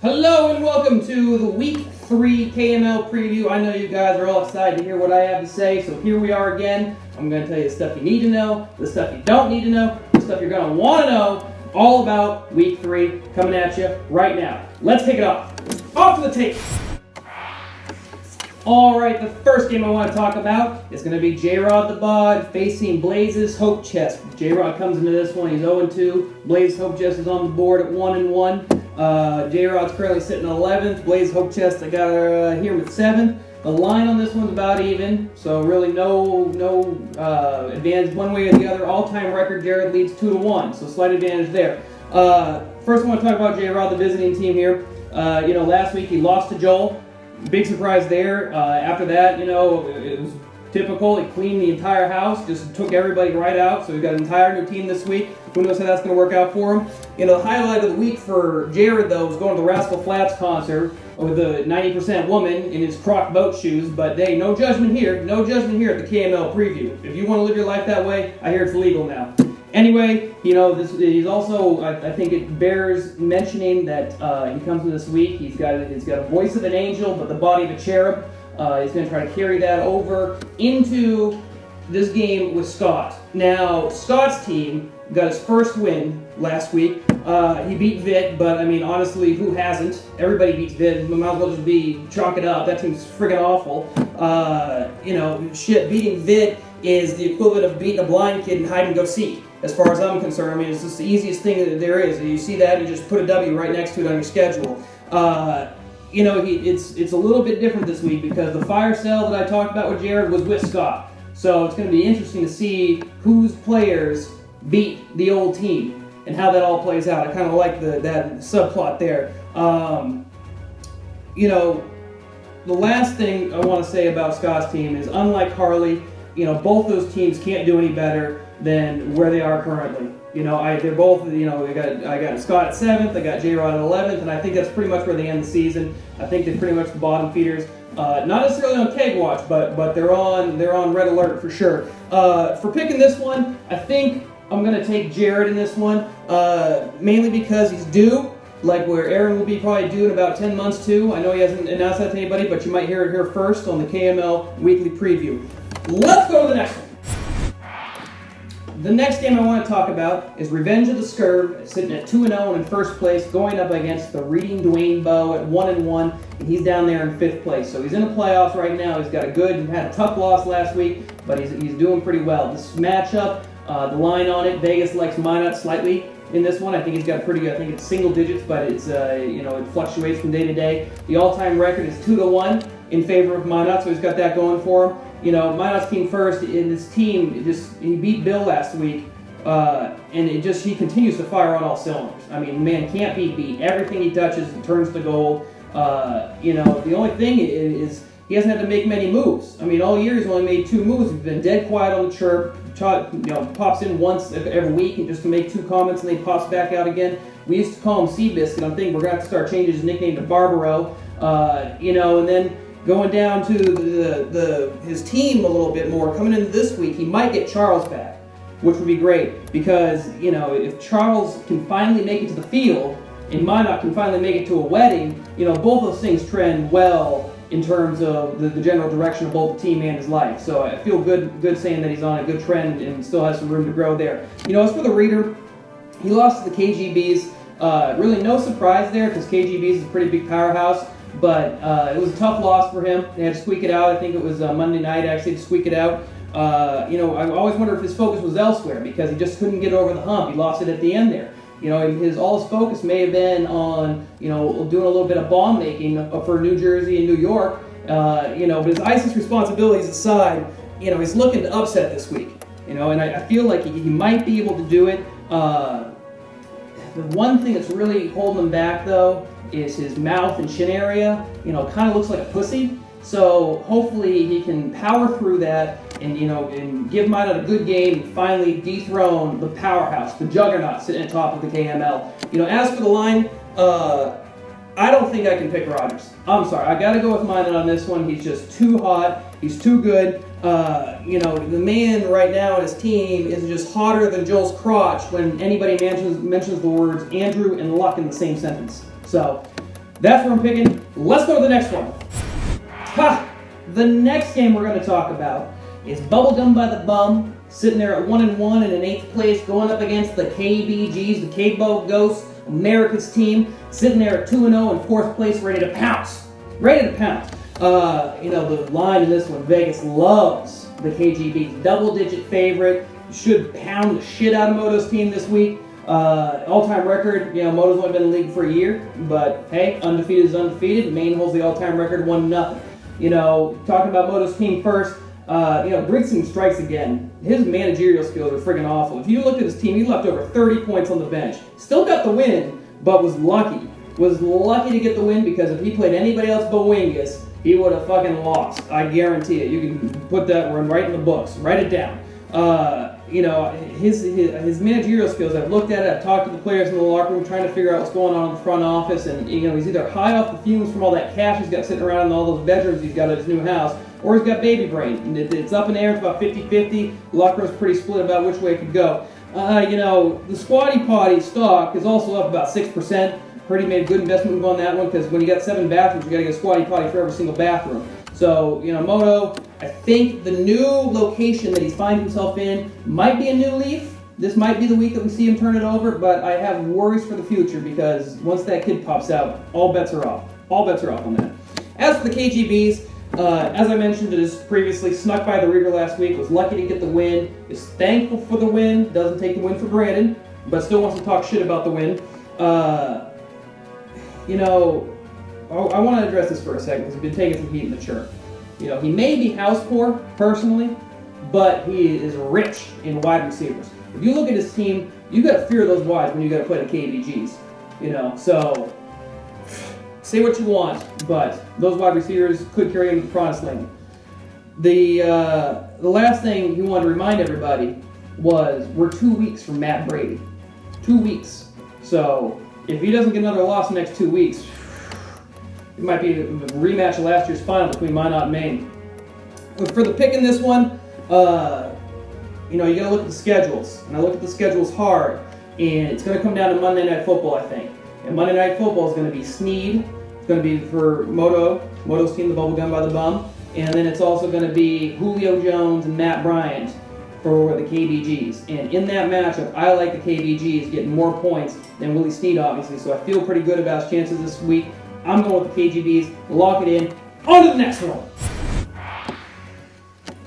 Hello and welcome to the Week 3 KML preview. I know you guys are all excited to hear what I have to say, so here we are again. I'm going to tell you the stuff you need to know, the stuff you don't need to know, the stuff you're going to want to know, all about Week 3 coming at you right now. Let's kick it off. Off to the tape. Alright, the first game I want to talk about is going to be J-Rod the Bod facing Blaze's Hope Chest. J-Rod comes into this one, he's 0-2. Blaze's Hope Chest is on the board at 1-1. J-Rod's currently sitting at 11th. Blaze's Hope Chest, I got her here with 7th. The line on this one's about even, so really no advantage one way or the other. All-time record, Jared leads 2-1, so slight advantage there. First I want to talk about J-Rod, the visiting team here. Last week he lost to Joel. Big surprise there. After that, it was typical. He cleaned the entire house, just took everybody right out. So we've got an entire new team this week. Who knows how that's going to work out for him? The highlight of the week for Jared, though, was going to the Rascal Flatts concert with the 90% woman in his Croc boat shoes. But hey, no judgment here. No judgment here at the KML preview. If you want to live your life that way, I hear it's legal now. Anyway, he's also, I think it bears mentioning that he comes in this week. He's got a voice of an angel, but the body of a cherub. He's going to try to carry that over into this game with Scott. Now, Scott's team got his first win last week. He beat Vit, but I mean, honestly, who hasn't? Everybody beats Vit. We might as well just chalk it up. That team's friggin' awful. Beating Vit is the equivalent of beating a blind kid in hide and go seek. As far as I'm concerned, I mean, it's just the easiest thing that there is. You see that, and you just put a W right next to it on your schedule. It's a little bit different this week because the fire sale that I talked about with Jared was with Scott. So it's going to be interesting to see whose players beat the old team and how that all plays out. I kind of like that subplot there. The last thing I want to say about Scott's team is, unlike Harley, both those teams can't do any better than where they are currently. They're both, I got Scott at 7th, I got J-Rod at 11th, and I think that's pretty much where they end the season. I think they're pretty much the bottom feeders. Not necessarily on keg watch, but they're on red alert for sure. For picking this one, I think I'm going to take Jared in this one, mainly because he's due, like where Aaron will be probably due in about 10 months too. I know he hasn't announced that to anybody, but you might hear it here first on the KML Weekly Preview. Let's go to the next one. The next game I want to talk about is Revenge of the Scurv, sitting at 2-0 in first place, going up against the Reading Dwayne Bowe at 1-1, and he's down there in 5th place. So he's in the playoffs right now. He had a tough loss last week, but he's doing pretty well. This matchup, the line on it, Vegas likes Minot slightly in this one. I think he's got I think it's single digits, but it's it fluctuates from day to day. The all-time record is 2-1 in favor of Minot, so he's got that going for him. Minot's team first, in this team, he beat Bill last week, and he continues to fire on all cylinders. I mean, the man can't be beat. Everything he touches turns to gold. The only thing is he hasn't had to make many moves. I mean, all year he's only made 2 moves. He's been dead quiet on the chirp. Pops in once every week and just to make 2 comments, and then he pops back out again. We used to call him Seabiscuit. I'm thinking we're going to have to start changing his nickname to Barbaro. And then going down to his team a little bit more, coming into this week, he might get Charles back, which would be great because, if Charles can finally make it to the field and Minot can finally make it to a wedding, both those things trend well in terms of the general direction of both the team and his life. So I feel good saying that he's on a good trend and still has some room to grow there. As for the Reader, he lost to the KGBs. Really no surprise there because KGBs is a pretty big powerhouse. But it was a tough loss for him. They had to squeak it out. I think it was Monday night actually to squeak it out. I always wonder if his focus was elsewhere because he just couldn't get over the hump. He lost it at the end there. All his focus may have been on doing a little bit of bomb making for New Jersey and New York. But his ISIS responsibilities aside, he's looking to upset this week. And I feel like he might be able to do it. The one thing that's really holding him back though is his mouth and chin area, kind of looks like a pussy. So hopefully he can power through that and give Minot a good game and finally dethrone the powerhouse, the juggernaut sitting at top of the KML. As for the line, I don't think I can pick Rogers. I'm sorry, I gotta go with Minot on this one. He's just too hot, he's too good. The man right now in his team is just hotter than Joel's crotch when anybody mentions the words Andrew and Luck in the same sentence. So That's what I'm picking. Let's go to the next one. Ha! The next game we're going to talk about is Bubblegum by the Bum, sitting there at 1-1 and in 8th place, going up against the KBGs, the K-Bow Ghosts, America's team, sitting there at 2-0 in 4th place, ready to pounce. Ready to pounce. The line in this one, Vegas loves the KGBs. Double-digit favorite. Should pound the shit out of Moto's team this week. All-time record, Moto's only been in the league for a year, but hey, undefeated is undefeated. Maine holds the all-time record 1-0. Talking about Moto's team first, Brigson strikes again. His managerial skills are friggin' awful. If you look at his team, he left over 30 points on the bench. Still got the win, but was lucky. Was lucky to get the win because if he played anybody else but Wingus, he would have fucking lost. I guarantee it. You can put that one right in the books. Write it down. His managerial skills, I've looked at it, I've talked to the players in the locker room trying to figure out what's going on in the front office, and he's either high off the fumes from all that cash he's got sitting around in all those bedrooms he's got at his new house, or he's got baby brain. And it's up in the air, it's about 50-50. The locker room's pretty split about which way it could go. The Squatty Potty stock is also up about 6%. Heard he made a good investment move on that one because when you got 7 bathrooms, you got to get a Squatty Potty for every single bathroom. So, Moto, I think the new location that he's finding himself in might be a new leaf. This might be the week that we see him turn it over, but I have worries for the future because once that kid pops out, all bets are off. All bets are off on that. As for the KGBs, as I mentioned just previously, snuck by the reader last week, was lucky to get the win, is thankful for the win, doesn't take the win for granted, but still wants to talk shit about the win. I want to address this for a second because he's been taking some heat in the church. He may be house poor, personally, but he is rich in wide receivers. If you look at his team, you got to fear those wides when you got to play the KBGs. So say what you want, but those wide receivers could carry him to the promised land. The last thing he wanted to remind everybody was we're 2 weeks from Matt Brady. 2 weeks. So if he doesn't get another loss in the next 2 weeks, it might be a rematch of last year's final between Minot and Maine. But for the pick in this one, you got to look at the schedules. And I look at the schedules hard. And it's going to come down to Monday Night Football, I think. And Monday Night Football is going to be Sneed. It's going to be for Moto's team, the Bubblegum by the Bum. And then it's also going to be Julio Jones and Matt Bryant for the KBGs. And in that matchup, I like the KBGs getting more points than Willie Sneed, obviously. So I feel pretty good about his chances this week. I'm going with the KGBs. Lock it in. On to the next one.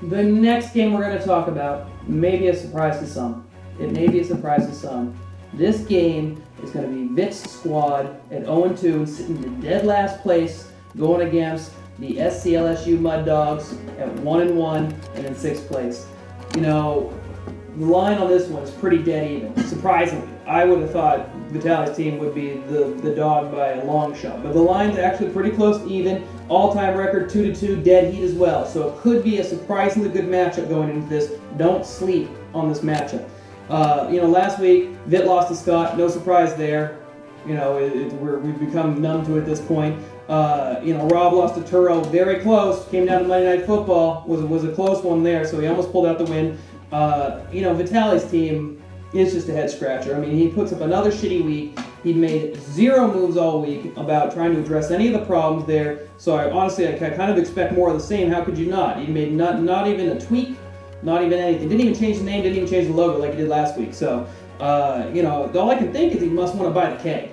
The next game we're going to talk about may be a surprise to some. It may be a surprise to some. This game is going to be Vic's squad at 0-2, sitting in dead last place, going against the SCLSU Mud Dogs at 1-1 and in 6th place. The line on this one is pretty dead even, surprisingly. I would have thought Vitaly's team would be the dog by a long shot. But the line's actually pretty close to even. All-time record 2-2, dead heat as well. So it could be a surprisingly good matchup going into this. Don't sleep on this matchup. Last week, Vit lost to Scott. No surprise there. We've become numb to it at this point. Rob lost to Turo. Very close. Came down to Monday Night Football. Was a close one there, so he almost pulled out the win. Vitaly's team is just a head scratcher. I mean, he puts up another shitty week. He made 0 moves all week about trying to address any of the problems there. So I kind of expect more of the same. How could you not? He made not even a tweak, not even anything. Didn't even change the name, didn't even change the logo like he did last week. So, all I can think is he must want to buy the K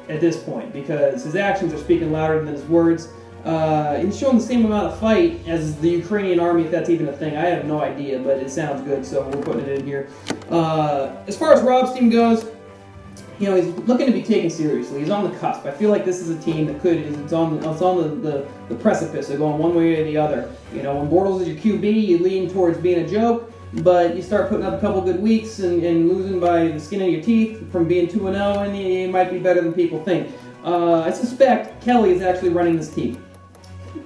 at this point because his actions are speaking louder than his words. He's showing the same amount of fight as the Ukrainian army, if that's even a thing. I have no idea, but it sounds good, so we're putting it in here. As far as Rob's team goes, he's looking to be taken seriously. He's on the cusp. I feel like this is a team that it's on the precipice of going one way or the other. When Bortles is your QB, you lean towards being a joke, but you start putting up a couple good weeks and losing by the skin of your teeth from being 2-0, and you might be better than people think. I suspect Kelly is actually running this team.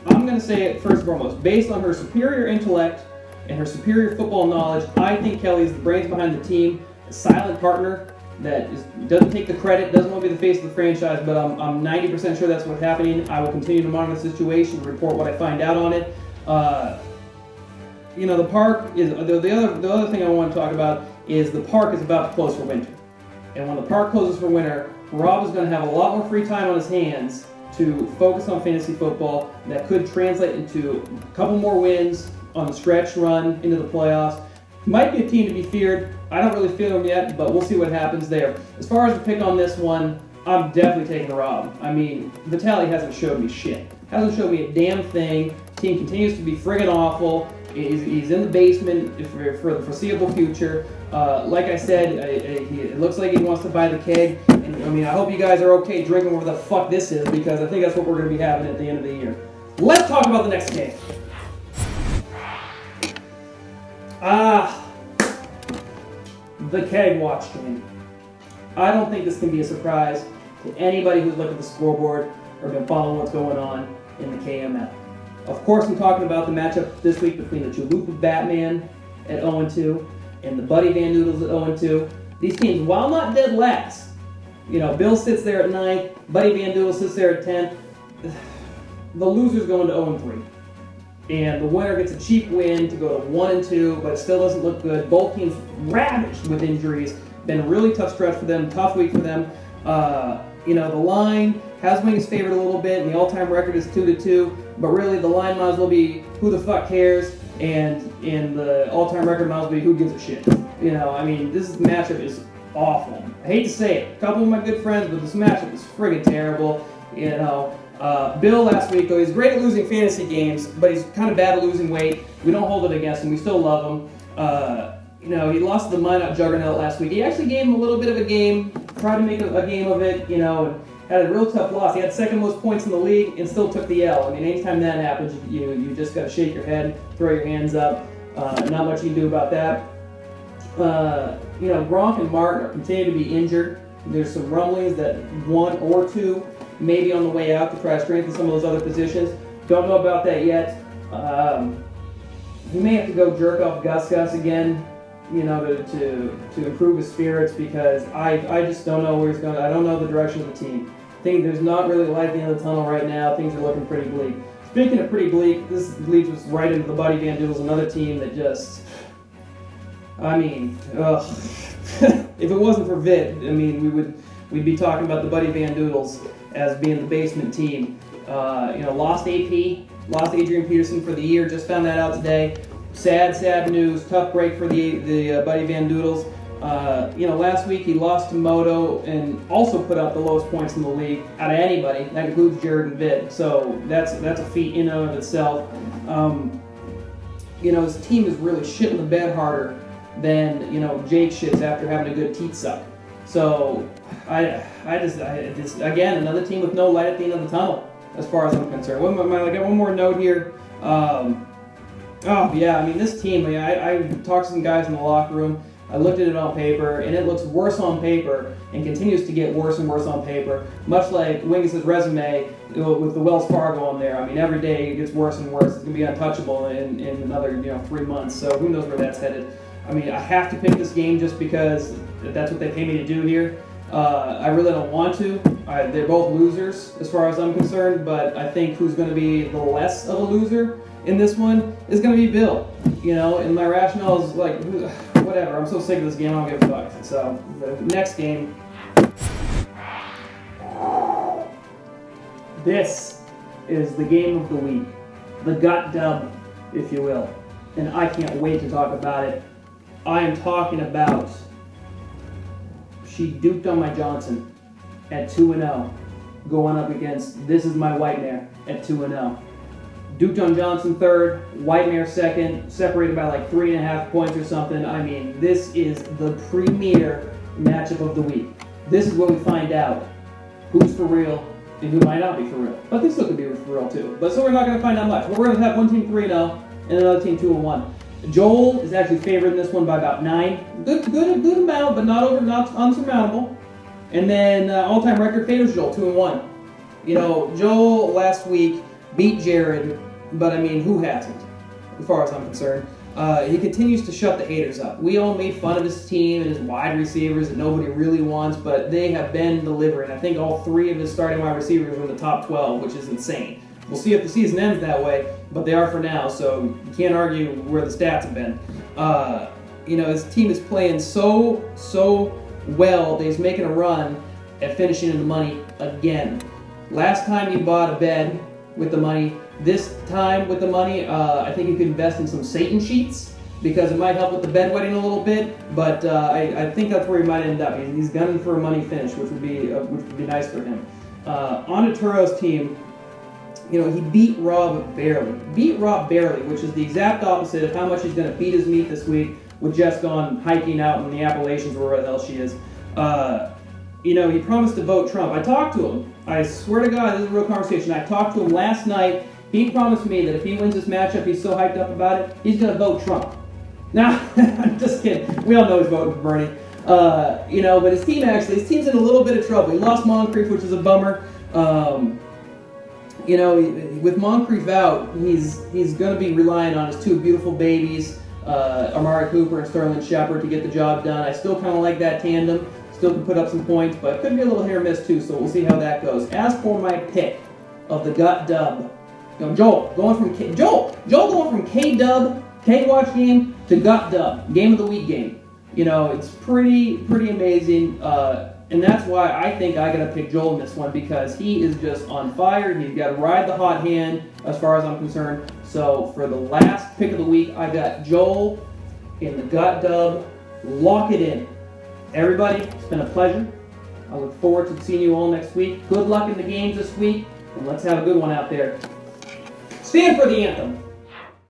I'm going to say it first and foremost. Based on her superior intellect and her superior football knowledge, I think Kelly is the brains behind the team, a silent partner that doesn't take the credit, doesn't want to be the face of the franchise, but I'm 90% sure that's what's happening. I will continue to monitor the situation, report what I find out on it. The park is the other thing I want to talk about is the park is about to close for winter. And when the park closes for winter, Rob is going to have a lot more free time on his hands to focus on fantasy football that could translate into a couple more wins on the stretch run into the playoffs. Might be a team to be feared. I don't really fear them yet, but we'll see what happens there. As far as the pick on this one, I'm definitely taking Rob. I mean, Vitaly hasn't showed me shit. Hasn't showed me a damn thing. Team continues to be friggin' awful. He's in the basement for the foreseeable future. Like I said, it looks like he wants to buy the keg. And I mean, I hope you guys are okay drinking whatever the fuck this is, because I think that's what we're going to be having at the end of the year. Let's talk about the next game. The keg watch game. I don't think this can be a surprise to anybody who's looked at the scoreboard or been following what's going on in the KML. Of course, I'm talking about the matchup this week between the Chalupa Batman at 0-2 and the Buddy Van Noodles at 0-2. These teams, while not dead last, Bill sits there at 9th, Buddy Van Noodles sits there at 10th. The loser's going to 0-3. And the winner gets a cheap win to go to 1-2, but it still doesn't look good. Both teams ravaged with injuries. Been a really tough stretch for them, tough week for them. The line has Wings favored a little bit, and the all-time record is 2-2. But really, the line might as well be who the fuck cares, and the all-time record might as well be who gives a shit. This matchup is awful. I hate to say it. A couple of my good friends, but this matchup is friggin' terrible. Bill last week, though, he's great at losing fantasy games, but he's kind of bad at losing weight. We don't hold it against him. We still love him. He lost to the Minot Juggernaut last week. He actually gave him a little bit of a game, tried to make a game of it, and had a real tough loss. He had second most points in the league and still took the L. Anytime that happens, you just got to shake your head, throw your hands up. Not much you can do about that. Gronk and Martin are continuing to be injured. There's some rumblings that one or two may be on the way out to try to strengthen some of those other positions. Don't know about that yet. He may have to go jerk off Gus again, to improve his spirits, because I just don't know where he's going. I don't know the direction of the team. I think there's not really light at the end of the tunnel right now. Things are looking pretty bleak. Speaking of pretty bleak, this leads us right into the Buddy Van Doodles, another team that just, if it wasn't for Vit, we'd be talking about the Buddy Van Doodles as being the basement team. Lost AP, lost Adrian Peterson for the year. Just found that out today. Sad news. Tough break for the Buddy Van Doodles. Last week he lost to Moto and also put up the lowest points in the league out of anybody. That includes Jared and Vitt. So that's a feat in and of itself. His team is really shitting the bed harder than Jake shits after having a good teat suck. So I just again, another team with no light at the end of the tunnel as far as I'm concerned. I got one more note here. This team, I talked to some guys in the locker room. I looked at it on paper, and it looks worse on paper and continues to get worse and worse on paper, much like Wings' resume with the Wells Fargo on there. Every day it gets worse and worse. It's going to be untouchable in another 3 months, so who knows where that's headed. I have to pick this game just because that's what they pay me to do here. I really don't want to. They're both losers as far as I'm concerned, but I think who's going to be the less of a loser in this one is going to be Bill. And my rationale is like, whatever. I'm so sick of this game, I don't give a fuck. So, the next game. This is the game of the week. The gut dub, if you will. And I can't wait to talk about it. I am talking about she duked on my Johnson at 2-0, going up against This Is My Whitemare at 2-0. Duked on Johnson third, Whitemare second, separated by like 3.5 points or something. This is the premier matchup of the week. This is where we find out who's for real and who might not be for real. But they still could be for real too. But so we're not going to find out much. But we're going to have one team 3-0 and another team 2-1. Joel is actually favored in this one by about 9. Good amount, but not unsurmountable. And then all-time record favors Joel 2-1. Joel last week beat Jared, but who hasn't, as far as I'm concerned? He continues to shut the haters up. We all made fun of his team and his wide receivers that nobody really wants, but they have been delivering. I think all 3 of his starting wide receivers were in the top 12, which is insane. We'll see if the season ends that way, but they are for now, so you can't argue where the stats have been. His team is playing so well that he's making a run at finishing in the money again. Last time you bought a bed with the money. This time with the money, I think you could invest in some Satan sheets because it might help with the bedwetting a little bit. But I think that's where he might end up. He's gunning for a money finish, which would be nice for him. On to Turo's team. You know, he beat Rob barely. Which is the exact opposite of how much he's going to beat his meat this week with Jess gone hiking out in the Appalachians, wherever the hell she is. You know, he promised to vote Trump. I talked to him. I swear to God, this is a real conversation. I talked to him last night. He promised me that if he wins this matchup, he's so hyped up about it, he's going to vote Trump. Now, I'm just kidding. We all know he's voting for Bernie. You know, but his team's in a little bit of trouble. He lost Moncrief, which is a bummer. You know, with Moncrief out, he's going to be relying on his two beautiful babies, Amari Cooper and Sterling Shepard, to get the job done. I still kind of like that tandem. Still can put up some points, but could be a little hit or miss too, so we'll see how that goes. As for my pick of the gut dub, you know, Joel going from K-dub, K-watch game, to gut dub, game of the week game. You know, it's pretty amazing, and that's why I think I gotta pick Joel in this one, because he is just on fire. He's got to ride the hot hand as far as I'm concerned. So for the last pick of the week, I got Joel in the gut dub. Lock it in. Everybody, it's been a pleasure. I look forward to seeing you all next week. Good luck in the games this week, and let's have a good one out there. Stand for the anthem.